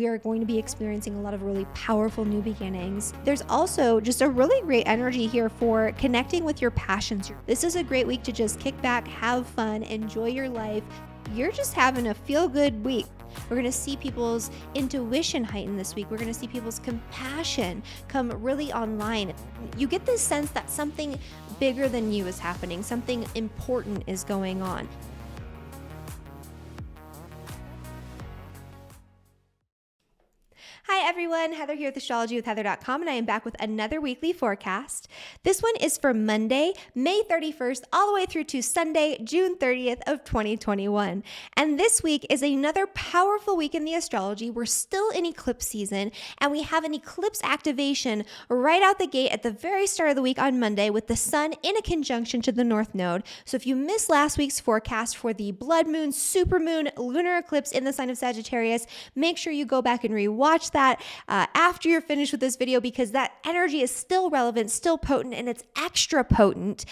we are going to be experiencing a lot of really powerful new beginnings. There's also just a really great energy here for connecting with your passions. This is a great week to just kick back, have fun, enjoy your life. You're just having a feel-good week. We're going to see people's intuition heighten this week. We're going to see people's compassion come really online. You get this sense that something bigger than you is happening, something important is going on. Hi everyone, Heather here with astrologywithheather.com, and I am back with another weekly forecast. This one is for Monday, May 31st, all the way through to Sunday, June 30th of 2021. And this week is another powerful week in the astrology. We're still in eclipse season, and we have an eclipse activation right out the gate at the very start of the week on Monday with the sun in a conjunction to the North Node. So if you missed last week's forecast for the blood moon, supermoon, lunar eclipse in the sign of Sagittarius, make sure you go back and rewatch that after you're finished with this video, because that energy is still relevant, still potent, and it's extra potent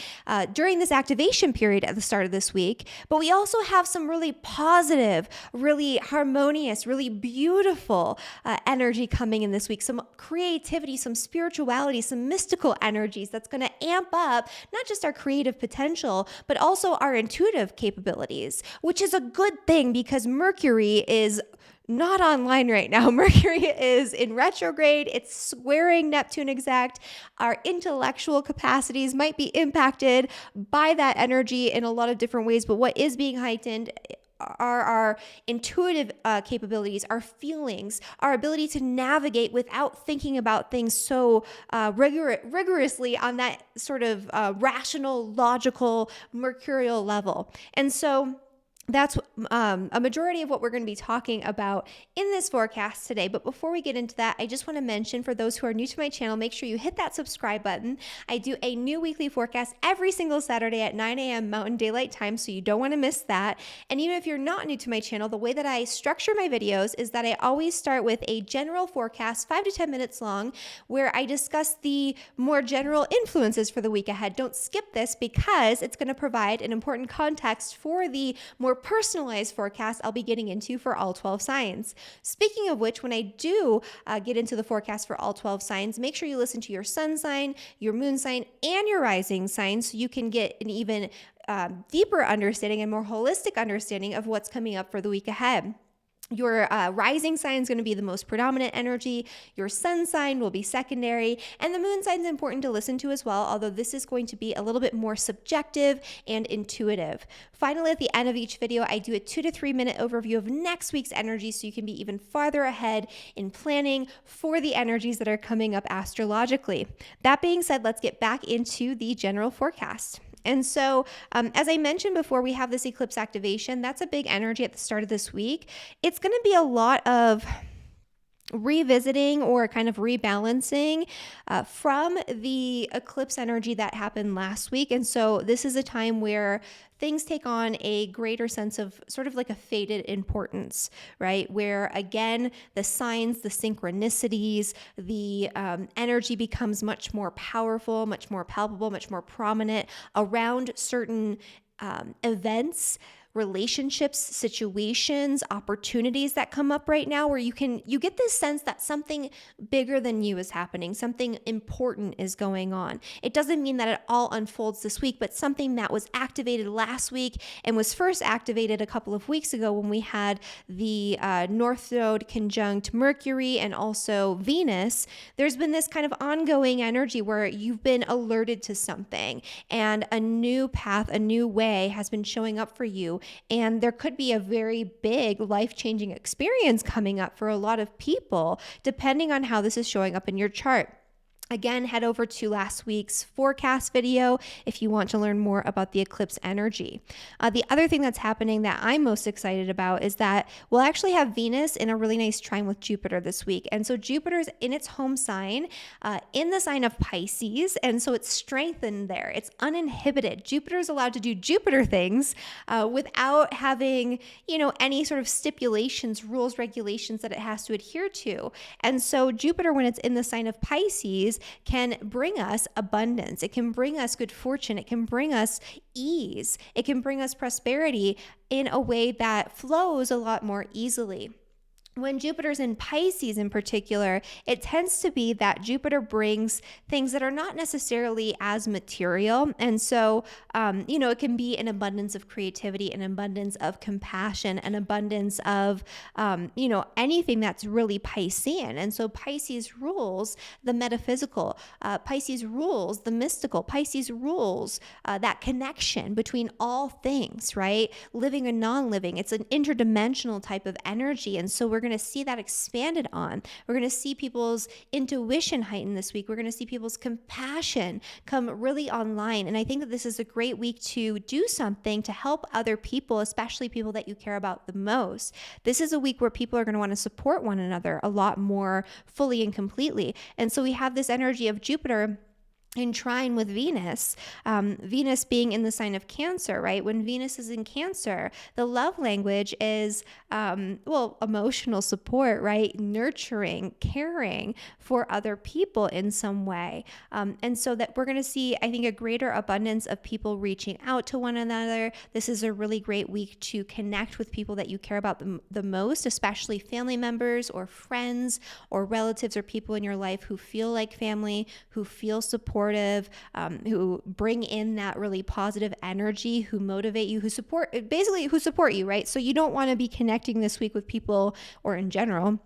during this activation period at the start of this week. But we also have some really positive, really harmonious, really beautiful energy coming in this week, some creativity, some spirituality, some mystical energies that's going to amp up not just our creative potential, but also our intuitive capabilities, which is a good thing because Mercury is not online right now. Mercury is in retrograde. It's squaring Neptune exact. Our intellectual capacities might be impacted by that energy in a lot of different ways, but what is being heightened are our intuitive capabilities, our feelings, our ability to navigate without thinking about things so rigorously on that sort of rational, logical, mercurial level. And so that's a majority of what we're going to be talking about in this forecast today. But before we get into that, I just want to mention, for those who are new to my channel, make sure you hit that subscribe button. I do a new weekly forecast every single Saturday at 9 a.m. Mountain Daylight Time, so you don't want to miss that. And even if you're not new to my channel, the way that I structure my videos is that I always start with a general forecast, 5 to 10 minutes long, where I discuss the more general influences for the week ahead. Don't skip this because it's going to provide an important context for the more personalized forecast I'll be getting into for all 12 signs. Speaking of which, when I do get into the forecast for all 12 signs, make sure you listen to your sun sign, your moon sign, and your rising sign so you can get an even deeper understanding and more holistic understanding of what's coming up for the week ahead. Your rising sign is going to be the most predominant energy. Your sun sign will be secondary, and the moon sign is important to listen to as well, although this is going to be a little bit more subjective and intuitive. Finally, at the end of each video, I do a 2 to 3 minute overview of next week's energy so you can be even farther ahead in planning for the energies that are coming up astrologically. That being said, let's get back into the general forecast. And so, as I mentioned before, we have this eclipse activation. That's a big energy at the start of this week. It's going to be a lot of revisiting or kind of rebalancing from the eclipse energy that happened last week. And so this is a time where things take on a greater sense of sort of like a faded importance, right? Where again, the signs, the synchronicities, the energy becomes much more powerful, much more palpable, much more prominent around certain events, relationships, situations, opportunities that come up right now, where you get this sense that something bigger than you is happening, something important is going on. It doesn't mean that it all unfolds this week, but something that was activated last week and was first activated a couple of weeks ago when we had the North Node conjunct Mercury and also Venus. There's been this kind of ongoing energy where you've been alerted to something and a new path, a new way has been showing up for you. And there could be a very big life-changing experience coming up for a lot of people, depending on how this is showing up in your chart. Again, head over to last week's forecast video if you want to learn more about the eclipse energy. The other thing that's happening that I'm most excited about is that we'll actually have Venus in a really nice trine with Jupiter this week. And so Jupiter's in its home sign, in the sign of Pisces. And so it's strengthened there. It's uninhibited. Jupiter's allowed to do Jupiter things without having, any sort of stipulations, rules, regulations that it has to adhere to. And so Jupiter, when it's in the sign of Pisces, can bring us abundance. It can bring us good fortune. It can bring us ease. It can bring us prosperity in a way that flows a lot more easily. when Jupiter's in Pisces in particular, it tends to be that Jupiter brings things that are not necessarily as material. And so, it can be an abundance of creativity, an abundance of compassion, an abundance of, anything that's really Piscean. And so Pisces rules the metaphysical, Pisces rules the mystical, Pisces rules that connection between all things, right? Living and non-living. It's an interdimensional type of energy. And so we're going to see that expanded on. We're going to see people's intuition heighten this week. We're going to see people's compassion come really online. And I think that this is a great week to do something to help other people, especially people that you care about the most. This is a week where people are going to want to support one another a lot more fully and completely. And so we have this energy of Jupiter in trine with Venus, Venus being in the sign of Cancer, right? When Venus is in Cancer, the love language is, emotional support, right? Nurturing, caring for other people in some way. And so that we're going to see, I think, a greater abundance of people reaching out to one another. This is a really great week to connect with people that you care about the most, especially family members or friends or relatives or people in your life who feel like family, who feel supportive, who bring in that really positive energy, who motivate you, who support you, right? So you don't want to be connecting this week with people, or in general,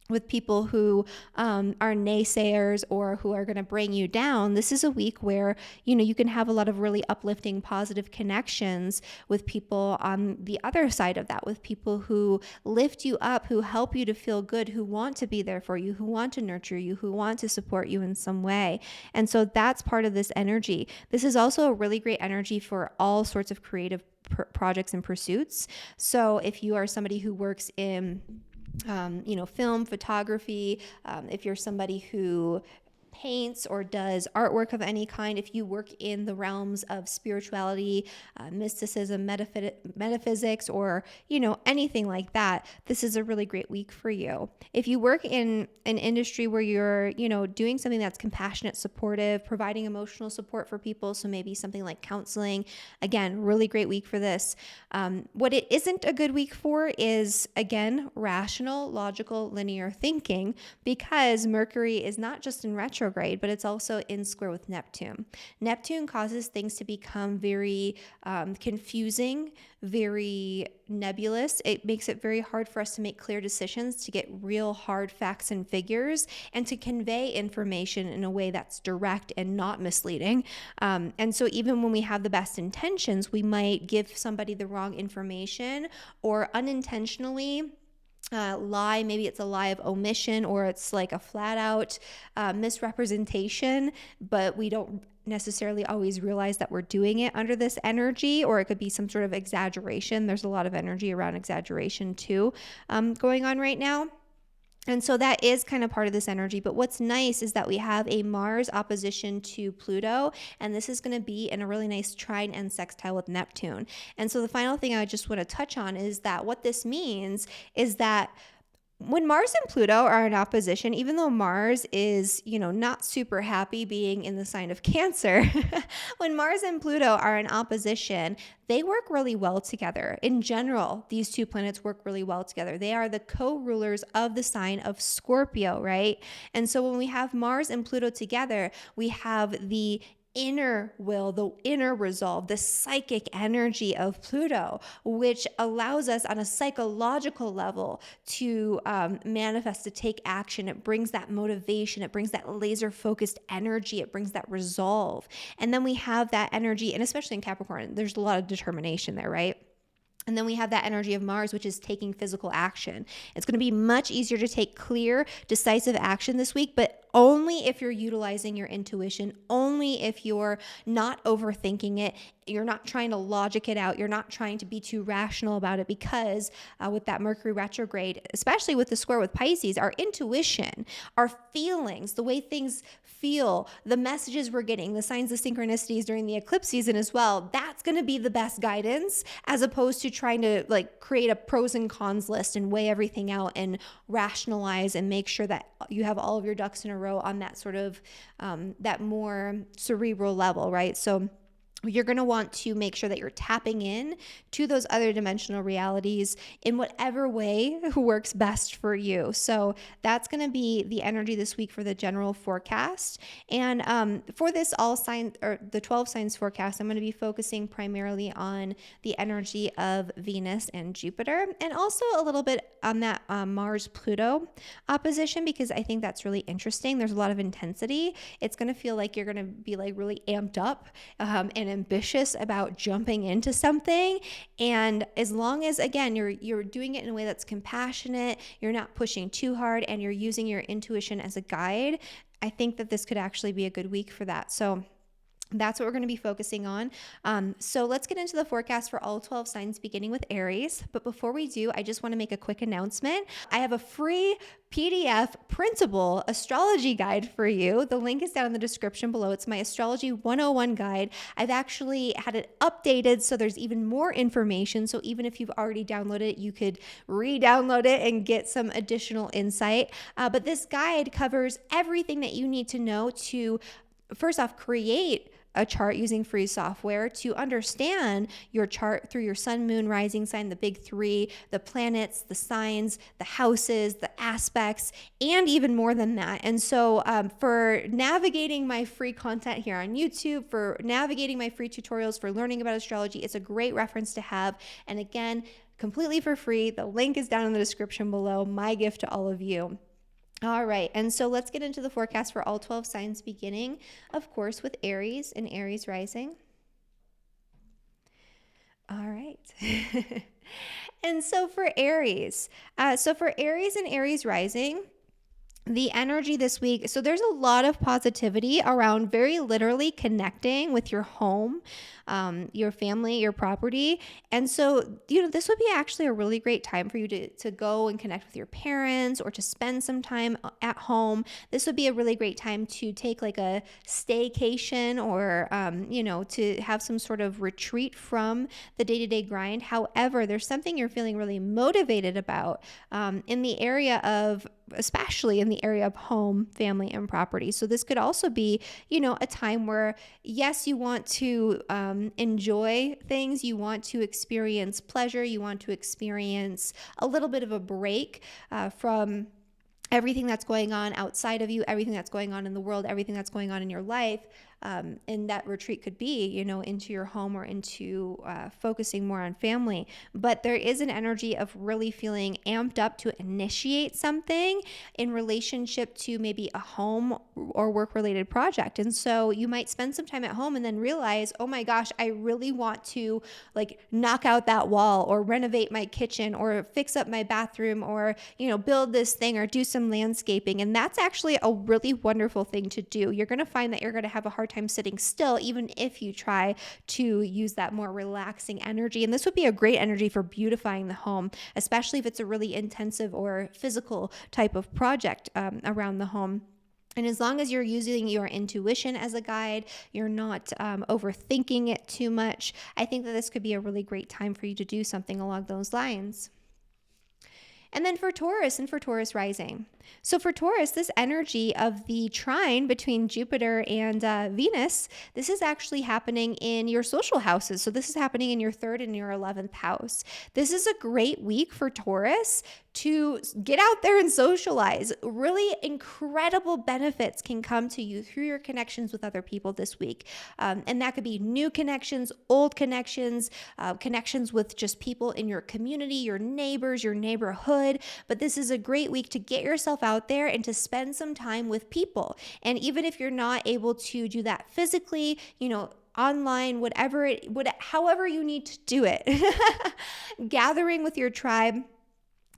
with people who are naysayers or who are going to bring you down. This is a week where, you can have a lot of really uplifting, positive connections with people on the other side of that, with people who lift you up, who help you to feel good, who want to be there for you, who want to nurture you, who want to support you in some way. And so that's part of this energy. This is also a really great energy for all sorts of creative projects and pursuits. So if you are somebody who works in film, photography, if you're somebody who paints or does artwork of any kind, if you work in the realms of spirituality, mysticism, metaphysics, or, anything like that, this is a really great week for you. If you work in an industry where you're, doing something that's compassionate, supportive, providing emotional support for people, so maybe something like counseling, again, really great week for this. What it isn't a good week for is, again, rational, logical, linear thinking, because Mercury is not just in retrograde, but it's also in square with Neptune. Neptune causes things to become very confusing, very nebulous. It makes it very hard for us to make clear decisions, to get real hard facts and figures, and to convey information in a way that's direct and not misleading. And so even when we have the best intentions, we might give somebody the wrong information or unintentionally lie. Maybe it's a lie of omission, or it's like a flat out misrepresentation, but we don't necessarily always realize that we're doing it under this energy, or it could be some sort of exaggeration. There's a lot of energy around exaggeration too going on right now. And so that is kind of part of this energy. But what's nice is that we have a Mars opposition to Pluto, and this is going to be in a really nice trine and sextile with Neptune. And so the final thing I just want to touch on is that what this means is that when Mars and Pluto are in opposition, even though Mars is, not super happy being in the sign of Cancer, when Mars and Pluto are in opposition, they work really well together. In general, these two planets work really well together. They are the co-rulers of the sign of Scorpio, right? And so when we have Mars and Pluto together, we have the inner will, the inner resolve, the psychic energy of Pluto, which allows us on a psychological level to manifest, to take action. It brings that motivation. It brings that laser focused energy. It brings that resolve. And then we have that energy, and especially in Capricorn, there's a lot of determination there, right? And then we have that energy of Mars, which is taking physical action. It's going to be much easier to take clear, decisive action this week, but only if you're utilizing your intuition, only if you're not overthinking it, you're not trying to logic it out, you're not trying to be too rational about it, because with that Mercury retrograde, especially with the square with Pisces, our intuition, our feelings, the way things feel, the messages we're getting, the signs of synchronicities during the eclipse season as well, that's going to be the best guidance, as opposed to trying to create a pros and cons list and weigh everything out and rationalize and make sure that you have all of your ducks in a row on that sort of that more cerebral level, right? So you're going to want to make sure that you're tapping in to those other dimensional realities in whatever way works best for you. So that's going to be the energy this week for the general forecast. And for this all sign or the 12 signs forecast, I'm going to be focusing primarily on the energy of Venus and Jupiter, and also a little bit on that Mars-Pluto opposition, because I think that's really interesting. There's a lot of intensity. It's going to feel like you're going to be like really amped up and ambitious about jumping into something. And as long as, again, you're doing it in a way that's compassionate, you're not pushing too hard, and you're using your intuition as a guide, I think that this could actually be a good week for that. So that's what we're going to be focusing on. So let's get into the forecast for all 12 signs, beginning with Aries. But before we do, I just want to make a quick announcement. I have a free PDF printable astrology guide for you. The link is down in the description below. It's my Astrology 101 guide. I've actually had it updated, so there's even more information. So even if you've already downloaded it, you could re-download it and get some additional insight. But this guide covers everything that you need to know to, first off, create a chart using free software, to understand your chart through your sun, moon, rising sign, the big three, the planets, the signs, the houses, the aspects, and even more than that. And so for navigating my free content here on YouTube, for navigating my free tutorials, for learning about astrology, it's a great reference to have. And again, completely for free. The link is down in the description below. My gift to all of you. All right, and so let's get into the forecast for all 12 signs, beginning, of course, with Aries and Aries rising. All right. And so for Aries, and Aries rising, the energy this week, so there's a lot of positivity around very literally connecting with your home, your family, your property. And so, this would be actually a really great time for you to go and connect with your parents, or to spend some time at home. This would be a really great time to take like a staycation, or, to have some sort of retreat from the day-to-day grind. However, there's something you're feeling really motivated about in the area of, especially in the area of home, family, and property. So this could also be, a time where, yes, you want to enjoy things, you want to experience pleasure, you want to experience a little bit of a break from everything that's going on outside of you, everything that's going on in the world, everything that's going on in your life. And that retreat could be, into your home, or into focusing more on family. But there is an energy of really feeling amped up to initiate something in relationship to maybe a home or work-related project. And so you might spend some time at home and then realize, oh my gosh, I really want to like knock out that wall, or renovate my kitchen, or fix up my bathroom, or, build this thing, or do some landscaping. And that's actually a really wonderful thing to do. You're going to find that you're going to have a hard time sitting still, even if you try to use that more relaxing energy. And this would be a great energy for beautifying the home, especially if it's a really intensive or physical type of project around the home. And as long as you're using your intuition as a guide, you're not overthinking it too much, I think that this could be a really great time for you to do something along those lines. And then for Taurus and for Taurus rising. So for Taurus, this energy of the trine between Jupiter and Venus, this is actually happening in your social houses. So this is happening in your 3rd and your 11th house. This is a great week for Taurus to get out there and socialize. Really incredible benefits can come to you through your connections with other people this week. And that could be new connections, old connections, connections with just people in your community, your neighbors, your neighborhood. But this is a great week to get yourself out there and to spend some time with people. And even if you're not able to do that physically, online, however you need to do it, gathering with your tribe,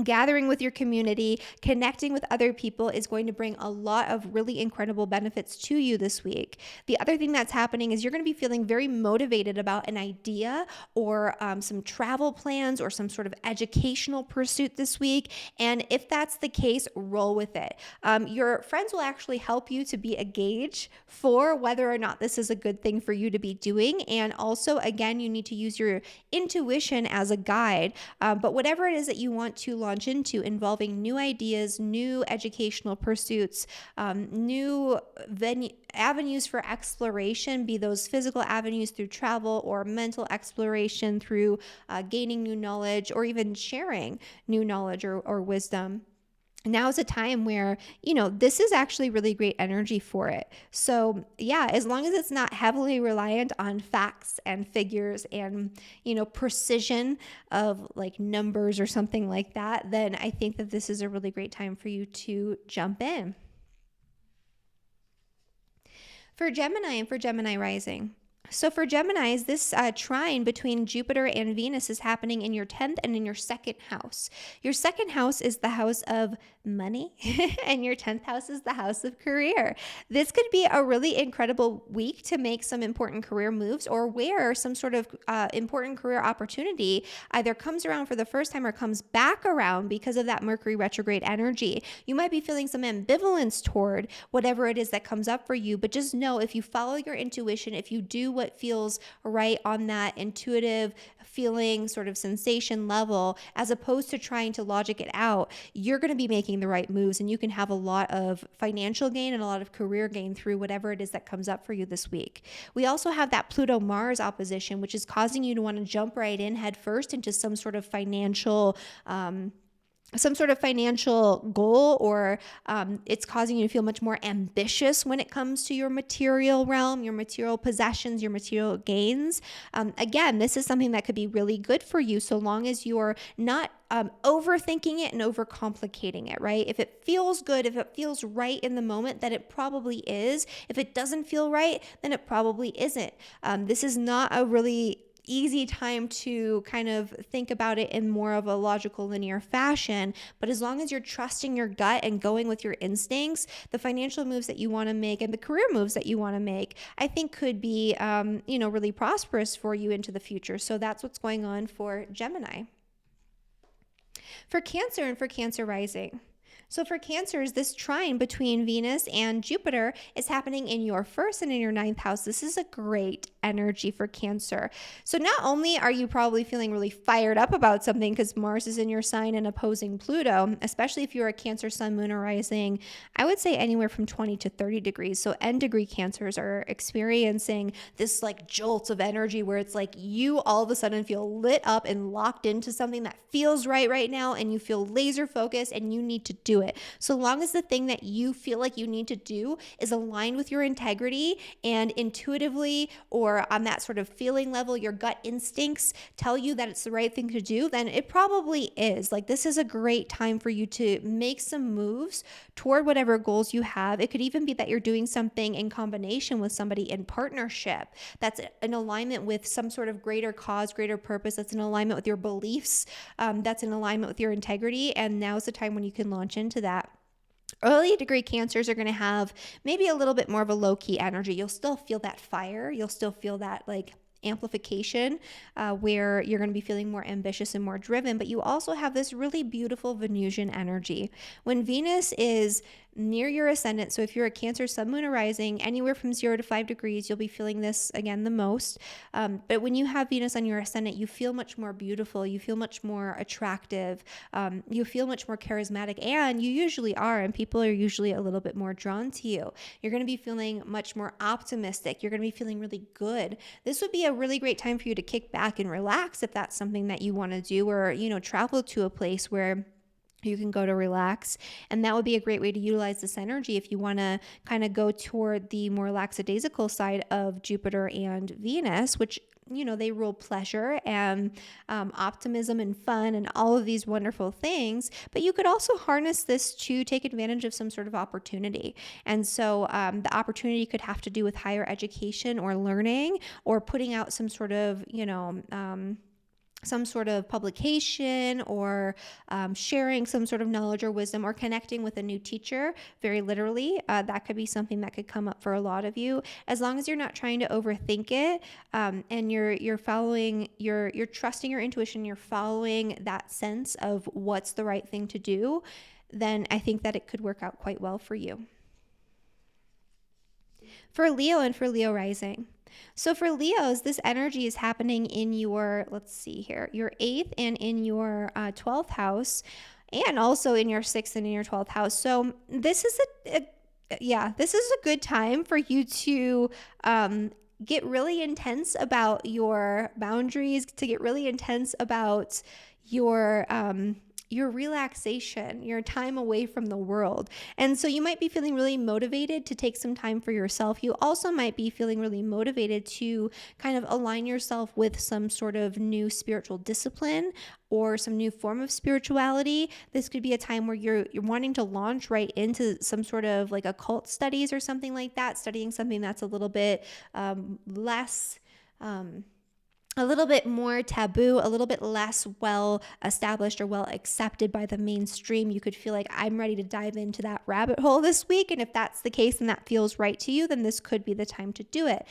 gathering with your community, connecting with other people is going to bring a lot of really incredible benefits to you this week. The other thing that's happening is you're going to be feeling very motivated about an idea, or some travel plans, or some sort of educational pursuit this week. And if that's the case, roll with it. Your friends will actually help you to be a gauge for whether or not this is a good thing for you to be doing. And also, again, you need to use your intuition as a guide. But whatever it is that you want to launch into involving new ideas, new educational pursuits, new avenues for exploration, be those physical avenues through travel or mental exploration through gaining new knowledge or even sharing new knowledge or wisdom. Now is a time where, this is actually really great energy for it. So yeah, as long as it's not heavily reliant on facts and figures and, precision of like numbers or something like that, then I think that this is a really great time for you to jump in. For Gemini and for Gemini rising. So for Geminis, this trine between Jupiter and Venus is happening in your 10th and in your second house. Your second house is the house of money and your 10th house is the house of career. This could be a really incredible week to make some important career moves or where some sort of important career opportunity either comes around for the first time or comes back around because of that Mercury retrograde energy. You might be feeling some ambivalence toward whatever it is that comes up for you, but just know if you follow your intuition, if you do what feels right on that intuitive feeling sort of sensation level, as opposed to trying to logic it out, you're going to be making the right moves and you can have a lot of financial gain and a lot of career gain through whatever it is that comes up for you this week. We also have that Pluto-Mars opposition, which is causing you to want to jump right in head first into some sort of financial goal, or it's causing you to feel much more ambitious when it comes to your material realm, your material possessions, your material gains. Again, this is something that could be really good for you so long as you're not overthinking it and overcomplicating it, right? If it feels good, if it feels right in the moment, then it probably is. If it doesn't feel right, then it probably isn't. This is not a really easy time to kind of think about it in more of a logical, linear fashion. But as long as you're trusting your gut and going with your instincts, the financial moves that you want to make and the career moves that you want to make, I think could be, really prosperous for you into the future. So that's what's going on for Gemini. For Cancer and for Cancer rising. So for Cancers, this trine between Venus and Jupiter is happening in your first and in your 9th house. This is a great energy for Cancer. So not only are you probably feeling really fired up about something because Mars is in your sign and opposing Pluto, especially if you're a Cancer sun, moon, or rising, I would say anywhere from 20 to 30 degrees. So N degree Cancers are experiencing this like jolt of energy where it's like you all of a sudden feel lit up and locked into something that feels right now, and you feel laser focused and you need to do it. So long as the thing that you feel like you need to do is aligned with your integrity and intuitively or on that sort of feeling level, your gut instincts tell you that it's the right thing to do, then it probably is. Like, this is a great time for you to make some moves toward whatever goals you have. It could even be that you're doing something in combination with somebody in partnership that's in alignment with some sort of greater cause, greater purpose, that's in alignment with your beliefs, that's in alignment with your integrity. And now's the time when you can launch into that. Early degree Cancers are going to have maybe a little bit more of a low-key energy. You'll still feel that fire. You'll still feel that like amplification where you're going to be feeling more ambitious and more driven, but you also have this really beautiful Venusian energy. When Venus is near your ascendant, so if you're a Cancer sun, moon, or rising, anywhere from 0 to 5 degrees, you'll be feeling this again the most. But when you have Venus on your ascendant, you feel much more beautiful, you feel much more attractive, you feel much more charismatic, and you usually are, and people are usually a little bit more drawn to you. You're going to be feeling much more optimistic. You're going to be feeling really good. This would be a really great time for you to kick back and relax if that's something that you want to do, or, travel to a place where you can go to relax. And that would be a great way to utilize this energy if you want to kind of go toward the more lackadaisical side of Jupiter and Venus, which, they rule pleasure and optimism and fun and all of these wonderful things. But you could also harness this to take advantage of some sort of opportunity. And so the opportunity could have to do with higher education or learning or putting out some sort of, some sort of publication or sharing some sort of knowledge or wisdom or connecting with a new teacher, very literally. That could be something that could come up for a lot of you. As long as you're not trying to overthink it and you're following, you're trusting your intuition, you're following that sense of what's the right thing to do, then I think that it could work out quite well for you. For Leo and for Leo rising. So for Leos, this energy is happening in your, your 8th and in your 12th house. and also in your 6th and in your 12th house. So this is this is a good time for you to get really intense about your boundaries, to get really intense about your relaxation, your time away from the world. And so you might be feeling really motivated to take some time for yourself. You also might be feeling really motivated to kind of align yourself with some sort of new spiritual discipline or some new form of spirituality. This could be a time where you're wanting to launch right into some sort of like occult studies or something like that, studying something that's a little bit less a little bit more taboo, a little bit less well established or well accepted by the mainstream. You could feel like, I'm ready to dive into that rabbit hole this week. And if that's the case and that feels right to you, then this could be the time to do it.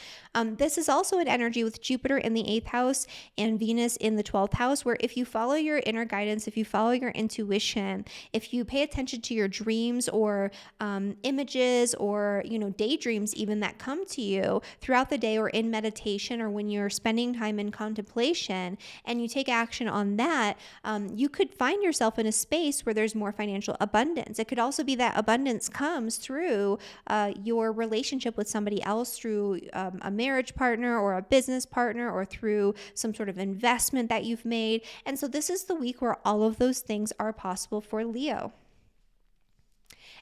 This is also an energy with Jupiter in the 8th house and Venus in the 12th house, where if you follow your inner guidance, if you follow your intuition, if you pay attention to your dreams or images or, daydreams even that come to you throughout the day or in meditation or when you're spending time in contemplation, and you take action on that, you could find yourself in a space where there's more financial abundance. It could also be that abundance comes through your relationship with somebody else, through a marriage partner or a business partner, or through some sort of investment that you've made. And so this is the week where all of those things are possible for Leo.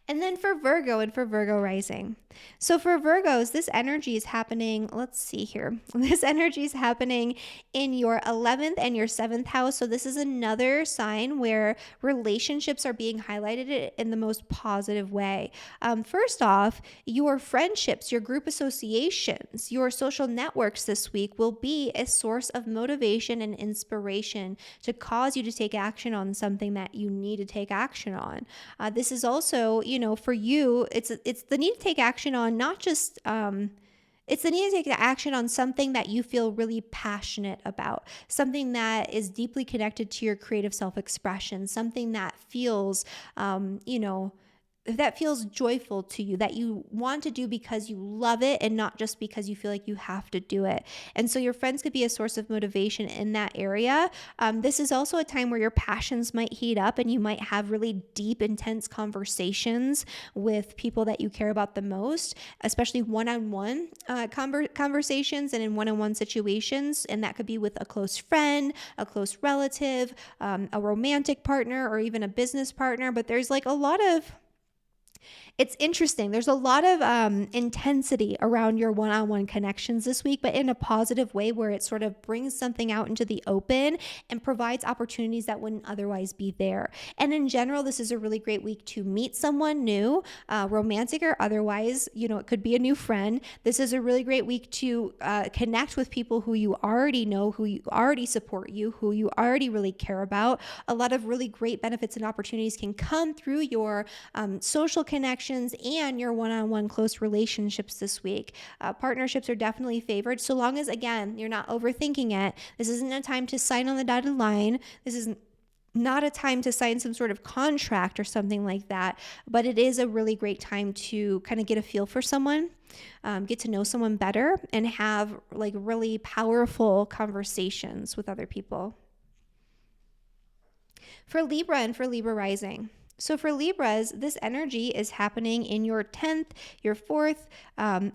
And then for Virgo and for Virgo rising. So for Virgos, this energy is happening, let's see here. This energy is happening in your 11th and your 7th house. So this is another sign where relationships are being highlighted in the most positive way. First off, your friendships, your group associations, your social networks this week will be a source of motivation and inspiration to cause you to take action on something that you need to take action on. This is also, for you, it's the need to take action on not just, it's the need to take action on something that you feel really passionate about, something that is deeply connected to your creative self-expression, something that feels, that feels joyful to you, that you want to do because you love it and not just because you feel like you have to do it. And so your friends could be a source of motivation in that area. This is also a time where your passions might heat up and you might have really deep, intense conversations with people that you care about the most, especially one-on-one conversations and in one-on-one situations. And that could be with a close friend, a close relative, a romantic partner, or even a business partner. But there's like a lot of it's interesting. There's a lot of intensity around your one-on-one connections this week, but in a positive way where it sort of brings something out into the open and provides opportunities that wouldn't otherwise be there. And in general, this is a really great week to meet someone new, romantic or otherwise. It could be a new friend. This is a really great week to connect with people who you already know, who you already support you, who you already really care about. A lot of really great benefits and opportunities can come through your social connections and your one-on-one close relationships this week. Partnerships are definitely favored, so long as, again, you're not overthinking it. This isn't a time to sign on the dotted line. This is not a time to sign some sort of contract or something like that, but it is a really great time to kind of get a feel for someone, get to know someone better, and have like really powerful conversations with other people. For Libra and for Libra rising. So for Libras, this energy is happening in your 10th, your 4th,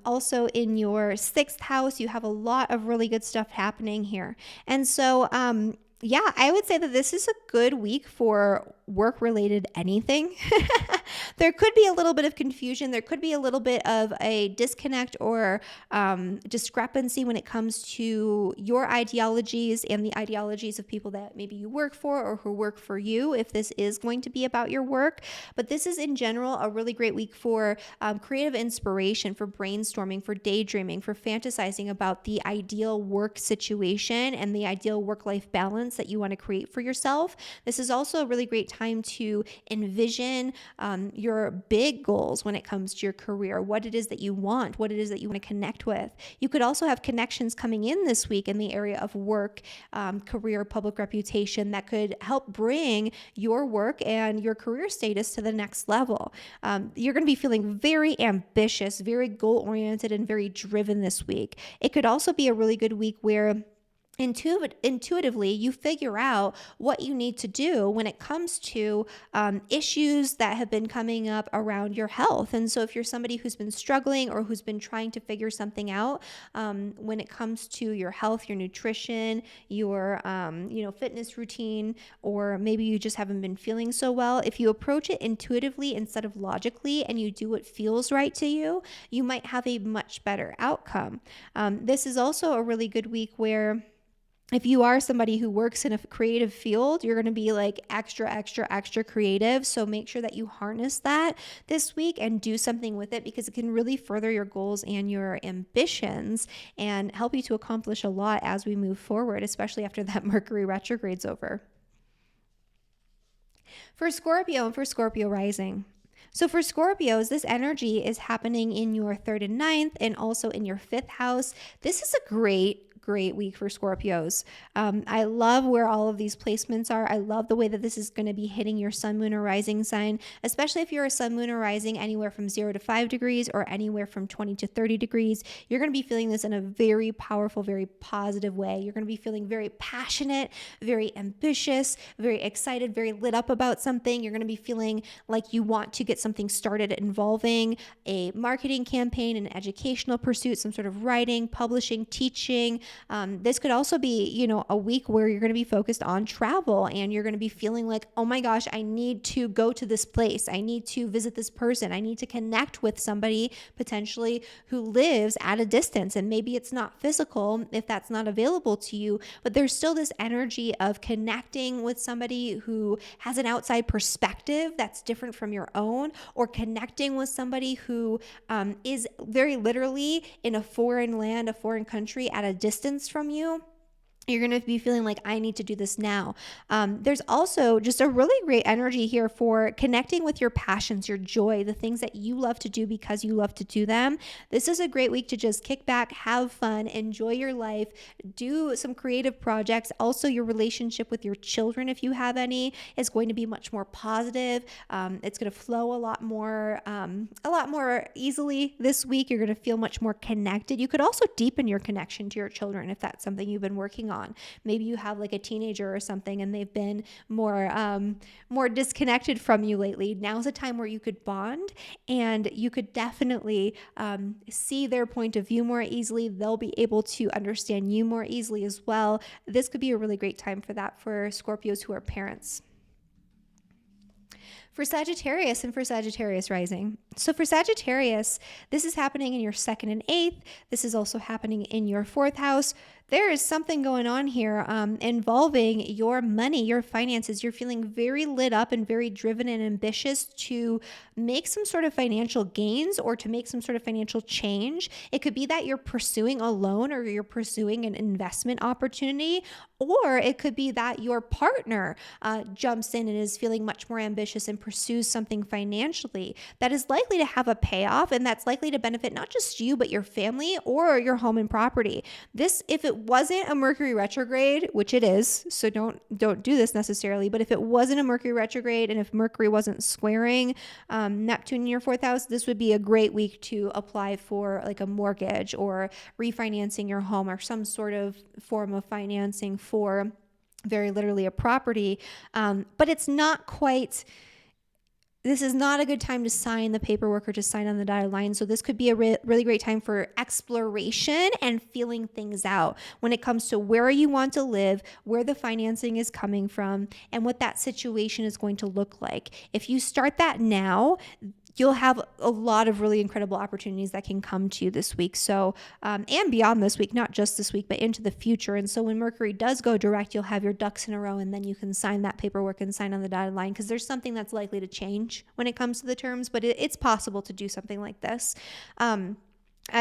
also in your 6th house. You have a lot of really good stuff happening here. And so, I would say that this is a good week for work-related anything. There could be a little bit of confusion. There could be a little bit of a disconnect or discrepancy when it comes to your ideologies and the ideologies of people that maybe you work for or who work for you, if this is going to be about your work. But this is in general a really great week for creative inspiration, for brainstorming, for daydreaming, for fantasizing about the ideal work situation and the ideal work-life balance that you want to create for yourself. This is also a really great time to envision your big goals when it comes to your career, what it is that you want, what it is that you want to connect with. You could also have connections coming in this week in the area of work, career, public reputation that could help bring your work and your career status to the next level. You're going to be feeling very ambitious, very goal-oriented, and very driven this week. It could also be a really good week where intuitively, you figure out what you need to do when it comes to issues that have been coming up around your health. And so if you're somebody who's been struggling or who's been trying to figure something out when it comes to your health, your nutrition, your fitness routine, or maybe you just haven't been feeling so well, if you approach it intuitively instead of logically and you do what feels right to you, you might have a much better outcome. This is also a really good week where if you are somebody who works in a creative field, you're going to be like extra creative. So make sure that you harness that this week and do something with it, because it can really further your goals and your ambitions and help you to accomplish a lot as we move forward, especially after that Mercury retrograde's over. For Scorpio and for Scorpio rising. So for Scorpios, this energy is happening in your 3rd and 9th and also in your 5th house. This is a great week for Scorpios. I love where all of these placements are. I love the way that this is going to be hitting your sun, moon, or rising sign, especially if you're a sun, moon, or rising anywhere from 0 to 5 degrees or anywhere from 20 to 30 degrees. You're going to be feeling this in a very powerful, very positive way. You're going to be feeling very passionate, very ambitious, very excited, very lit up about something. You're going to be feeling like you want to get something started involving a marketing campaign, an educational pursuit, some sort of writing, publishing, teaching. This could also be, a week where you're going to be focused on travel and you're going to be feeling like, oh my gosh, I need to go to this place. I need to visit this person. I need to connect with somebody potentially who lives at a distance. And maybe it's not physical if that's not available to you, but there's still this energy of connecting with somebody who has an outside perspective that's different from your own, or connecting with somebody who is very literally in a foreign land, a foreign country at a distance from you. You're going to be feeling like, I need to do this now. There's also just a really great energy here for connecting with your passions, your joy, the things that you love to do because you love to do them. This is a great week to just kick back, have fun, enjoy your life, do some creative projects. Also, your relationship with your children, if you have any, is going to be much more positive. It's going to flow a lot more easily this week. You're going to feel much more connected. You could also deepen your connection to your children if that's something you've been working on. Maybe you have like a teenager or something and they've been more disconnected from you lately. Now's a time where you could bond, and you could definitely see their point of view more easily. They'll be able to understand you more easily as well. This could be a really great time for that for Scorpios who are parents. For Sagittarius and for Sagittarius rising. So for Sagittarius, this is happening in your 2nd and 8th. This is also happening in your 4th house. There is something going on here involving your money, your finances. You're feeling very lit up and very driven and ambitious to make some sort of financial gains or to make some sort of financial change. It could be that you're pursuing a loan or you're pursuing an investment opportunity, or it could be that your partner jumps in and is feeling much more ambitious and pursues something financially that is likely to have a payoff, and that's likely to benefit not just you, but your family or your home and property. This, if it wasn't a Mercury retrograde, which it is, so don't do this necessarily, but if it wasn't a Mercury retrograde and if Mercury wasn't squaring Neptune in your 4th house, this would be a great week to apply for like a mortgage or refinancing your home or some sort of form of financing for very literally a property. But it's not quite... This is not a good time to sign the paperwork or to sign on the dotted line. So this could be a really great time for exploration and feeling things out when it comes to where you want to live, where the financing is coming from, and what that situation is going to look like. If you start that now, you'll have a lot of really incredible opportunities that can come to you this week. So, and beyond this week, not just this week, but into the future. And so when Mercury does go direct, you'll have your ducks in a row, and then you can sign that paperwork and sign on the dotted line, because there's something that's likely to change when it comes to the terms, but it's possible to do something like this.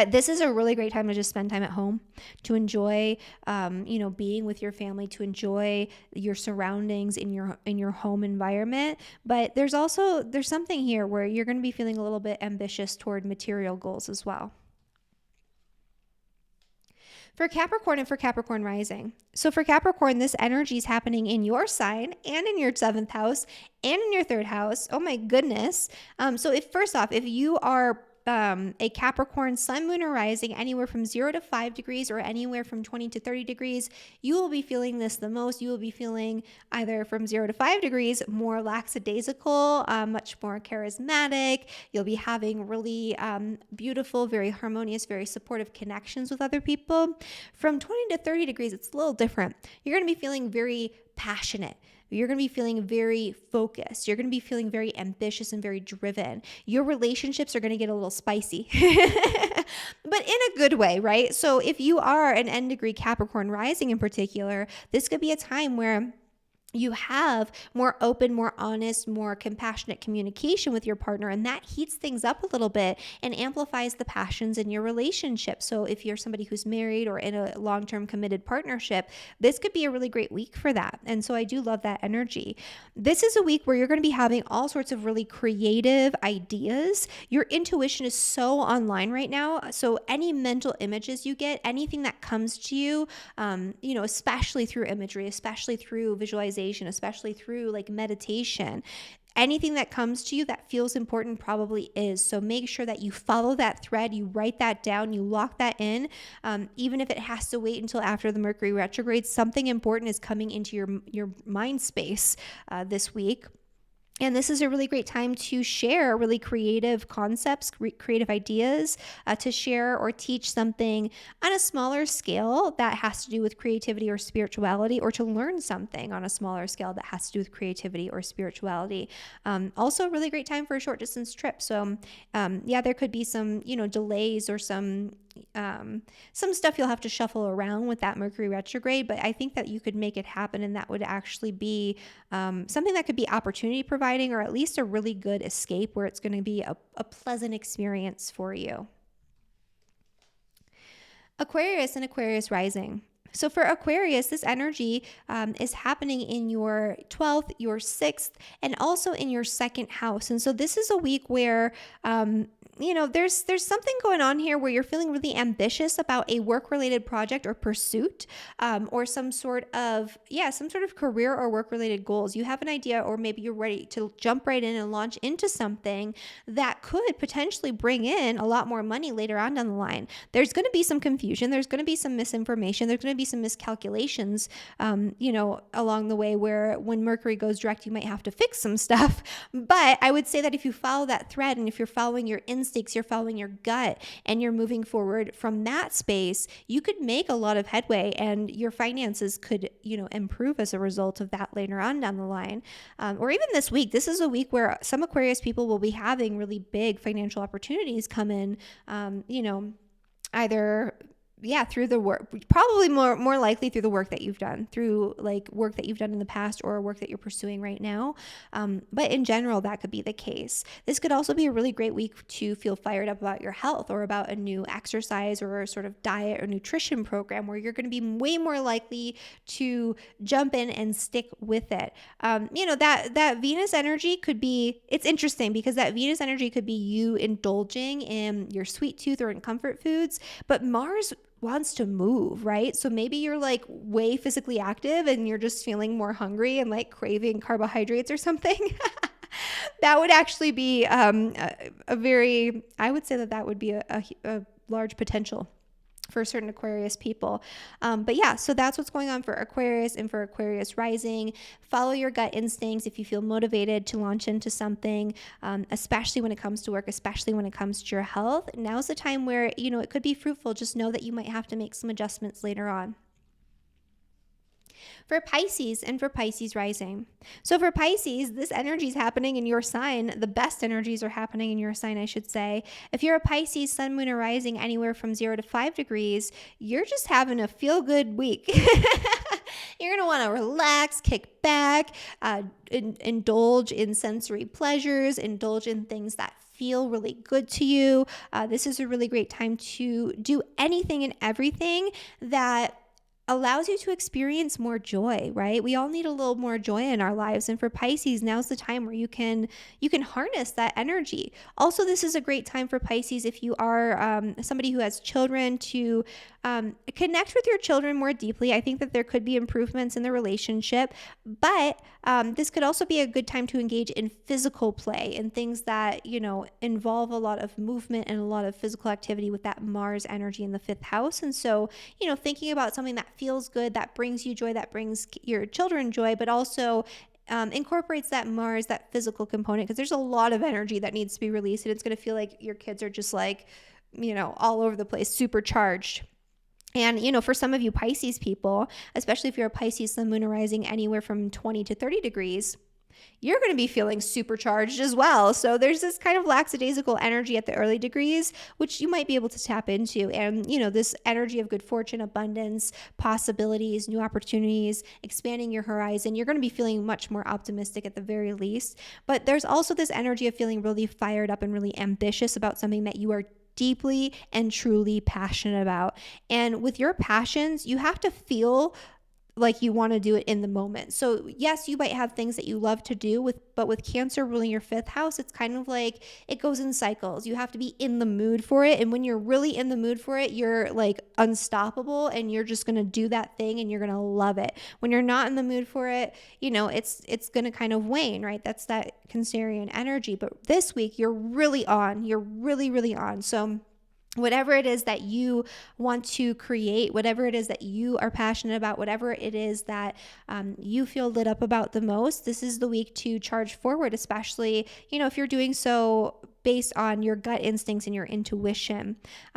This is a really great time to just spend time at home, to enjoy, being with your family, to enjoy your surroundings in your home environment. But there's something here where you're going to be feeling a little bit ambitious toward material goals as well. For Capricorn and for Capricorn rising. So for Capricorn, this energy is happening in your sign and in your 7th house and in your 3rd house. Oh my goodness. So if you are a Capricorn sun, moon, or rising anywhere from 0 to 5 degrees or anywhere from 20 to 30 degrees, you will be feeling this the most. You will be feeling either from 0 to 5 degrees more lackadaisical, much more charismatic. You'll be having really beautiful, very harmonious, very supportive connections with other people. From 20 to 30 degrees, it's a little different. You're going to be feeling very passionate. You're going to be feeling very focused. You're going to be feeling very ambitious and very driven. Your relationships are going to get a little spicy, but in a good way, right? So if you are an N degree Capricorn rising in particular, this could be a time where you have more open, more honest, more compassionate communication with your partner, and that heats things up a little bit and amplifies the passions in your relationship. So if you're somebody who's married or in a long-term committed partnership, this could be a really great week for that. And so I do love that energy. This is a week where you're going to be having all sorts of really creative ideas. Your intuition is so online right now. So any mental images you get, anything that comes to you, especially through imagery, especially through visualization, especially through like meditation, anything that comes to you that feels important probably is. So make sure that you follow that thread, you write that down, you lock that in. Even if it has to wait until after the Mercury retrograde, something important is coming into your mind space this week. And this is a really great time to share really creative concepts, creative ideas, to share or teach something on a smaller scale that has to do with creativity or spirituality, or to learn something on a smaller scale that has to do with creativity or spirituality. Also a really great time for a short distance trip. So there could be some, delays or some stuff you'll have to shuffle around with that Mercury retrograde, but I think that you could make it happen, and that would actually be something that could be opportunity providing, or at least a really good escape where it's going to be a pleasant experience for you. Aquarius and Aquarius rising. So for Aquarius, this energy is happening in your 12th, your 6th, and also in your second house. And so this is a week where there's something going on here where you're feeling really ambitious about a work-related project or pursuit, or some sort of career or work-related goals. You have an idea, or maybe you're ready to jump right in and launch into something that could potentially bring in a lot more money later on down the line. There's going to be some confusion. There's going to be some misinformation. There's going to be some miscalculations, along the way, where when Mercury goes direct, you might have to fix some stuff. But I would say that if you follow that thread, and if you're following your instincts, you're following your gut, and you're moving forward from that space, you could make a lot of headway, and your finances could, improve as a result of that later on down the line. Or even this week. This is a week where some Aquarius people will be having really big financial opportunities come in, either through the work, probably more likely through the work that you've done, through like work that you've done in the past or work that you're pursuing right now. But in general, that could be the case. This could also be a really great week to feel fired up about your health, or about a new exercise or a sort of diet or nutrition program where you're going to be way more likely to jump in and stick with it. That Venus energy could be, it's interesting because that Venus energy could be you indulging in your sweet tooth or in comfort foods, but Mars wants to move, right? So maybe you're like way physically active and you're just feeling more hungry and like craving carbohydrates or something. That would actually be I would say that would be a large potential for certain Aquarius people. So that's what's going on for Aquarius and for Aquarius rising. Follow your gut instincts if you feel motivated to launch into something, especially when it comes to work, especially when it comes to your health. Now's the time where, it could be fruitful. Just know that you might have to make some adjustments later on. For Pisces and for Pisces rising. So for Pisces, this energy is happening in your sign. The best energies are happening in your sign, I should say. If you're a Pisces sun, moon, or rising anywhere from 0 to 5 degrees, you're just having a feel-good week. You're going to want to relax, kick back, indulge in sensory pleasures, indulge in things that feel really good to you. This is a really great time to do anything and everything that allows you to experience more joy, right? We all need a little more joy in our lives. And for Pisces, now's the time where you can harness that energy. Also, this is a great time for Pisces if you are somebody who has children to connect with your children more deeply. I think that there could be improvements in the relationship, but this could also be a good time to engage in physical play and things that, involve a lot of movement and a lot of physical activity with that Mars energy in the 5th house. And so, thinking about something that feels good, that brings you joy, that brings your children joy, but also incorporates that Mars, that physical component, because there's a lot of energy that needs to be released, and it's going to feel like your kids are just like, all over the place, supercharged. And, for some of you Pisces people, especially if you're a Pisces sun, moon, or rising anywhere from 20 to 30 degrees, you're going to be feeling supercharged as well. So there's this kind of lackadaisical energy at the early degrees, which you might be able to tap into. And, this energy of good fortune, abundance, possibilities, new opportunities, expanding your horizon, you're going to be feeling much more optimistic at the very least. But there's also this energy of feeling really fired up and really ambitious about something that you are deeply and truly passionate about. And with your passions, you have to feel like you want to do it in the moment. So yes, you might have things that you love to do but with Cancer ruling your 5th house, it's kind of like it goes in cycles. You have to be in the mood for it. And when you're really in the mood for it, you're like unstoppable and you're just going to do that thing and you're going to love it. When you're not in the mood for it, it's going to kind of wane, right? That's that Cancerian energy. But this week you're really on. You're really, really on. So whatever it is that you want to create, whatever it is that you are passionate about, whatever it is that you feel lit up about the most, this is the week to charge forward, especially, if you're doing so based on your gut instincts and your intuition.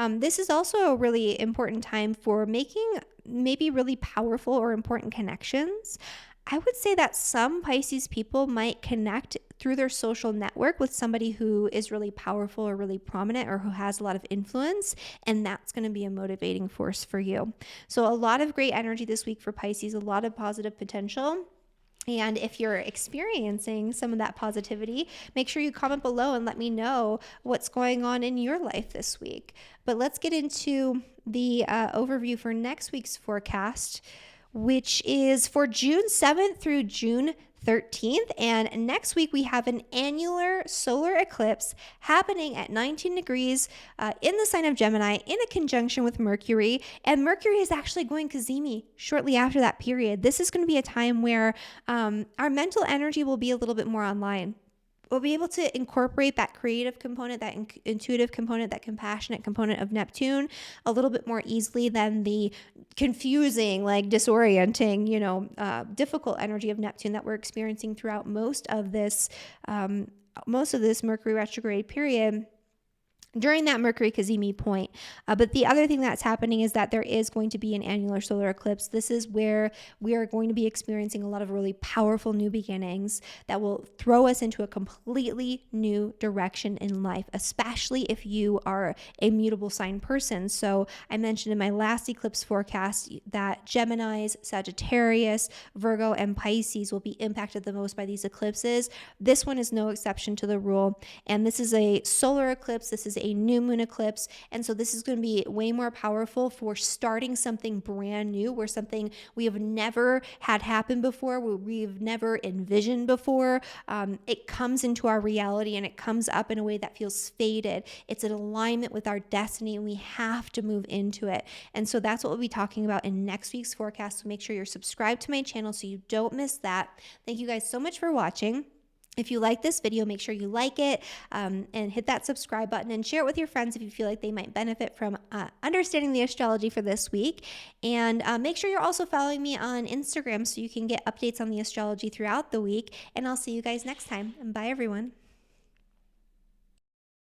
This is also a really important time for making maybe really powerful or important connections. I would say that some Pisces people might connect through their social network with somebody who is really powerful or really prominent or who has a lot of influence, and that's going to be a motivating force for you. So a lot of great energy this week for Pisces, a lot of positive potential. And if you're experiencing some of that positivity, make sure you comment below and let me know what's going on in your life this week. But let's get into the overview for next week's forecast, which is for June 7th through June 13th. And next week we have an annular solar eclipse happening at 19 degrees in the sign of Gemini in a conjunction with Mercury. And Mercury is actually going cazimi shortly after that period. This is going to be a time where our mental energy will be a little bit more online. We'll be able to incorporate that creative component, that intuitive component, that compassionate component of Neptune a little bit more easily than the confusing, like disorienting, difficult energy of Neptune that we're experiencing throughout most of this Mercury retrograde period during that Mercury cazimi point. But the other thing that's happening is that there is going to be an annular solar eclipse. This is where we are going to be experiencing a lot of really powerful new beginnings that will throw us into a completely new direction in life, especially if you are a mutable sign person. So I mentioned in my last eclipse forecast that Geminis, Sagittarius, Virgo, and Pisces will be impacted the most by these eclipses. This one is no exception to the rule. And this is a solar eclipse. This is a new moon eclipse. And so this is going to be way more powerful for starting something brand new, where something we have never had happen before, where we've never envisioned before. It comes into our reality and it comes up in a way that feels fated. It's in alignment with our destiny and we have to move into it. And so that's what we'll be talking about in next week's forecast. So make sure you're subscribed to my channel so you don't miss that. Thank you guys so much for watching. If you like this video, make sure you like it and hit that subscribe button and share it with your friends if you feel like they might benefit from understanding the astrology for this week. And make sure you're also following me on Instagram so you can get updates on the astrology throughout the week. And I'll see you guys next time. And bye, everyone.